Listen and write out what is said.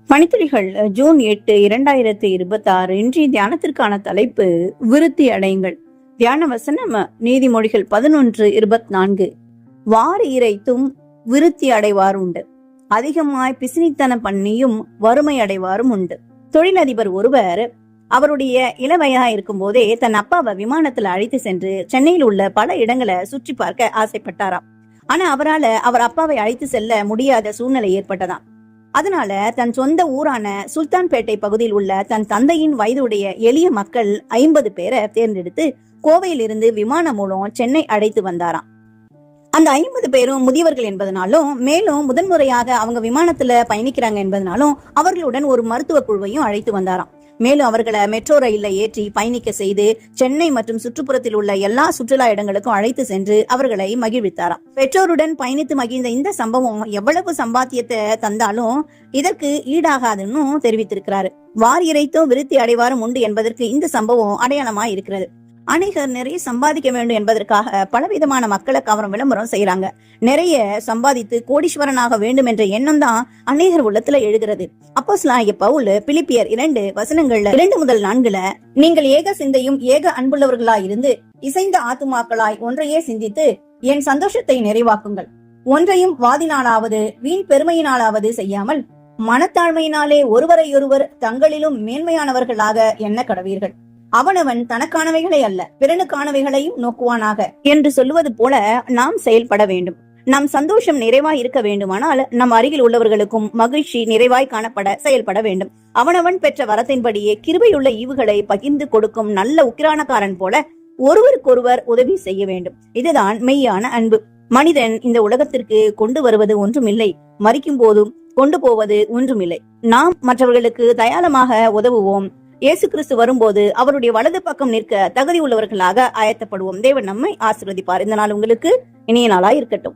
பணித்துளிகள் June 8 2026 இன்றைய தியானத்திற்கான தலைப்பு விருத்தி அடையுங்கள். தியான வசனம் நீதிமொழிகள் 11:24. வாரி இறைத்தும் விருத்தி அடைவார் உண்டு, அதிகமாய் பிசினித்தனம் பண்ணியும் வறுமை அடைவாரும் உண்டு. தொழிலதிபர் ஒருவர் அவருடைய இளவயதா இருக்கும் போதே தன் அப்பாவை விமானத்துல அழைத்து சென்று சென்னையில் உள்ள பல இடங்களை சுற்றி பார்க்க ஆசைப்பட்டாராம். ஆனா அவரால் அவர் அப்பாவை அழைத்து செல்ல முடியாத சூழ்நிலை ஏற்பட்டதாம். அதனால தன் சொந்த ஊரான சுல்தான்பேட்டை பகுதியில் உள்ள தன் தந்தையின் வயதுடைய எளிய மக்கள் 50 பேரை தேர்ந்தெடுத்து கோவையில் இருந்து விமானம் மூலம் சென்னை அழைத்து வந்தாராம். அந்த 50 பேரும் முதியவர்கள் என்பதனாலும், மேலும் முதன்முறையாக அவங்க விமானத்துல பயணிக்கிறாங்க என்பதனாலும் அவர்களுடன் ஒரு மருத்துவ குழுவையும் அழைத்து வந்தாராம். மேலும் அவர்களை மெட்ரோ ரயில்ல ஏற்றி பயணிக்க செய்து சென்னை மற்றும் சுற்றுப்புறத்தில் உள்ள எல்லா சுற்றுலா இடங்களுக்கும் அழைத்து சென்று அவர்களை மகிழ்வித்தாராம். பெற்றோருடன் பயணித்து மகிழ்ந்த இந்த சம்பவம் எவ்வளவு சம்பாத்தியத்தை தந்தாலும் இதற்கு ஈடாகாதுன்னு தெரிவித்திருக்கிறாரு. வாரி இறைத்தோ விருத்தி அடைவாரும் உண்டு என்பதற்கு இந்த சம்பவம் அடையாளமா இருக்கிறது. அநேகர் நிறைய சம்பாதிக்க வேண்டும் என்பதற்காக பலவிதமான மக்களை கவரும் விளம்பரம் செய்யறாங்க. நிறைய சம்பாதித்து கோடீஸ்வரனாக வேண்டும் என்ற எண்ணம் தான் அநேகர் உள்ளத்துல எழுகிறது. அப்போஸ்தலனாகிய பவுல் பிலிப்பியர் 2:2-4 நீங்கள் ஏக சிந்தையும் ஏக அன்புள்ளவர்களாய் இருந்து இசைந்த ஆத்துமாக்களாய் ஒன்றையே சிந்தித்து என் சந்தோஷத்தை நிறைவாக்குங்கள். ஒன்றையும் வாதினாலாவது வீண் பெருமையினாலாவது செய்யாமல் மனத்தாழ்மையினாலே ஒருவரையொருவர் தங்களிலும் மேன்மையானவர்களாக எண்ண கடவீர்கள். அவனவன் தனக்கானவைகளை அல்ல பிறனுக்கானவைகளையும் நோக்குவானாக என்று சொல்லுவது போல நாம் செயல்பட வேண்டும். நம் சந்தோஷம் நிறைவாய் இருக்க வேண்டுமானால் நம் அருகில் உள்ளவர்களுக்கும் மகிழ்ச்சி நிறைவாய் காணப்பட செயல்பட வேண்டும். அவனவன் பெற்ற வரத்தின்படியே கிருபையுள்ள ஈவுகளை பகிர்ந்து கொடுக்கும் நல்ல உக்கிரானக்காரன் போல ஒருவருக்கொருவர் உதவி செய்ய வேண்டும். இதுதான் மெய்யான அன்பு. மனிதன் இந்த உலகத்திற்கு கொண்டு வருவது ஒன்றுமில்லை, மரிக்கும் போதும் கொண்டு போவது ஒன்றுமில்லை. நாம் மற்றவர்களுக்கு தயாளமாக உதவுவோம். இயேசு கிறிஸ்து வரும்போது அவருடைய வலது பக்கம் நிற்க தகுதி உள்ளவர்களாக ஆயத்தப்படுவோம். தேவன் நம்மை ஆசீர்வதிப்பார். இந்த நாள் உங்களுக்கு இனிய நாளாய் இருக்கட்டும்.